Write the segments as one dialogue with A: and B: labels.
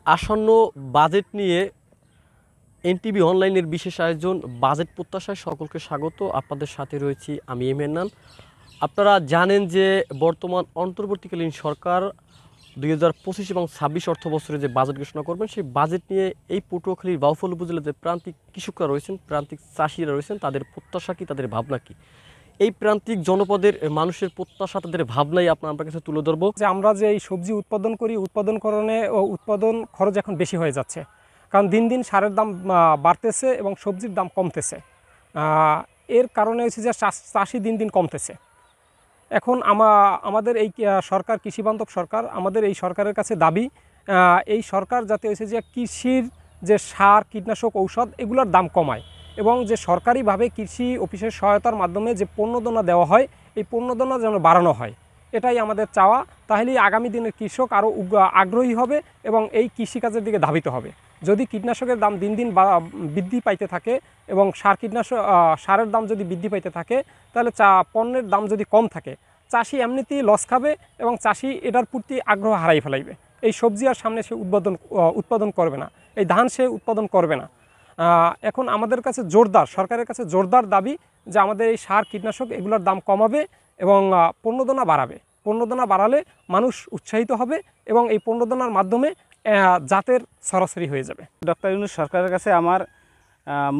A: আসন্ন বাজেট নিয়ে এনটিভি অনলাইনের বিশেষ আয়োজন বাজেট প্রত্যাশায় সকলকে স্বাগত। আপনাদের সাথে রয়েছি আমি এম এর নাম। আপনারা জানেন যে বর্তমান অন্তর্বর্তীকালীন সরকার 2025 এবং 26 অর্থ বছরে যে বাজেট ঘোষণা করবেন, সেই বাজেট নিয়ে এই পটুয়াখালীর বাউফল উপজেলার যে প্রান্তিক কৃষকরা রয়েছেন, প্রান্তিক চাষিরা রয়েছেন, তাদের প্রত্যাশা কী, তাদের ভাবনা কী, এই প্রান্তিক জনপদের মানুষের প্রত্যাশা, তাদের ভাবনাই আপনার কাছে তুলে ধরবো।
B: যে আমরা যে এই সবজি উৎপাদন করি, উৎপাদনকরণে ও উৎপাদন খরচ এখন বেশি হয়ে যাচ্ছে, কারণ দিন দিন সারের দাম বাড়তেছে এবং সবজির দাম কমতেছে। এর কারণে হচ্ছে যে চাষি দিন দিন কমতেছে। এখন আমাদের এই সরকার, কৃষিবান্ধব সরকার, আমাদের এই সরকারের কাছে দাবি, এই সরকার যাতে হয়েছে যে কৃষির যে সার, কীটনাশক, ঔষধ এগুলোর দাম কমায় এবং যে সরকারিভাবে কৃষি অফিসের সহায়তার মাধ্যমে যে পণ্যদানা দেওয়া হয়, এই পণ্যদানা যেন বাড়ানো হয়, এটাই আমাদের চাওয়া। তাহলেই আগামী দিনের কৃষক আরও আগ্রহী হবে এবং এই কৃষিকাজের দিকে ধাবিত হবে। যদি কীটনাশকের দাম দিন দিন বৃদ্ধি পাইতে থাকে এবং সারের দাম যদি বৃদ্ধি পাইতে থাকে, তাহলে পণ্যের দাম যদি কম থাকে, চাষি এমনিতেই লস খাবে এবং চাষি এটার প্রতি আগ্রহ হারাই ফেলাইবে। এই সবজি আর সামনে সে উৎপাদন করবে না, এই ধান সে উৎপাদন করবে না। এখন আমাদের কাছে সরকারের কাছে জোরদার দাবি যে আমাদের এই সার, কীটনাশক এগুলোর দাম কমাবে এবং পণ্যদানা বাড়াবে। পণ্যদানা বাড়ালে মানুষ উৎসাহিত হবে এবং এই পণ্যদানার মাধ্যমে জাতের সরাসরি হয়ে যাবে।
C: ডক্টর ইউনূস সরকারের কাছে আমার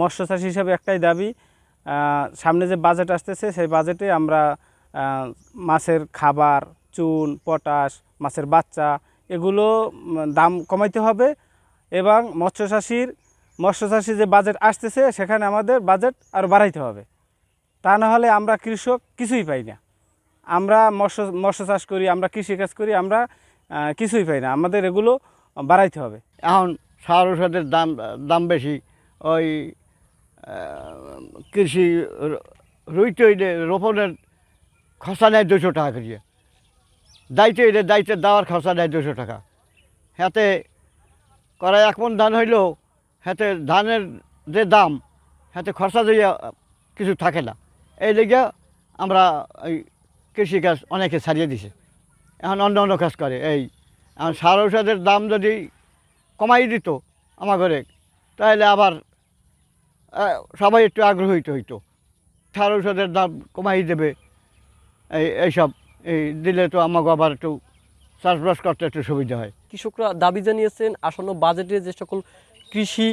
C: মৎস্য চাষী হিসাবে একটাই দাবি, সামনে যে বাজেট আসতেছে সেই বাজেটে আমরা মাছের খাবার, চুন, পটাশ, মাছের বাচ্চা এগুলো দাম কমাইতে হবে এবং মৎস্য চাষীর যে বাজেট আসতেছে সেখানে আমাদের বাজেট আরও বাড়াইতে হবে। তা না হলে আমরা কৃষক কিছুই পাই না। আমরা মৎস্য চাষ করি, আমরা কৃষিকাজ করি, আমরা কিছুই পাই না। আমাদের এগুলো বাড়াইতে হবে।
D: এখন সার ঔষধের দাম বেশি। ওই কৃষি রুইতে রোপণের খরচা নেয় 200 টাকা করিয়ে, দায়িত্বে দেওয়ার খরচা নেয় 200 টাকা। হাতে করা 1 মণ ধান হইলেও হাতে ধানের যে দাম, হাতে খরচা দিয়ে কিছু থাকে না। এই লেগে আমরা এই কৃষিকাজ অনেকে ছাড়িয়ে দিছে, এখন অন্য কাজ করে। এখন সার ঔষধের দাম যদি কমাই দিত আমার ঘরে, তাহলে আবার সবাই একটু আগ্রহীত হইতো। সার ঔষধের দাম কমাই দেবে, এইসব দিলে তো আমাকে আবার একটু চাষবাস করতে একটু সুবিধা হয়।
A: কৃষকরা দাবি জানিয়েছেন আসন্ন বাজেটে যে সকল কৃষি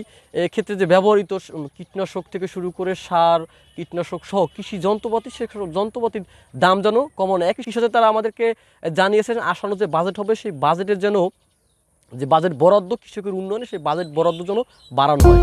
A: ক্ষেত্রে যে ব্যবহৃত কীটনাশক থেকে শুরু করে সার, কীটনাশক সহ কৃষি যন্ত্রপাতি, সেসব যন্ত্রপাতির দাম যেন কমানো। একই সাথে তারা আমাদেরকে জানিয়েছেন আসন্ন যে বাজেট হবে, সেই বাজেটের যেন যে বাজেট বরাদ্দ কৃষকের উন্নয়নে, সেই বাজেট বরাদ্দ যেন বাড়ানো হয়।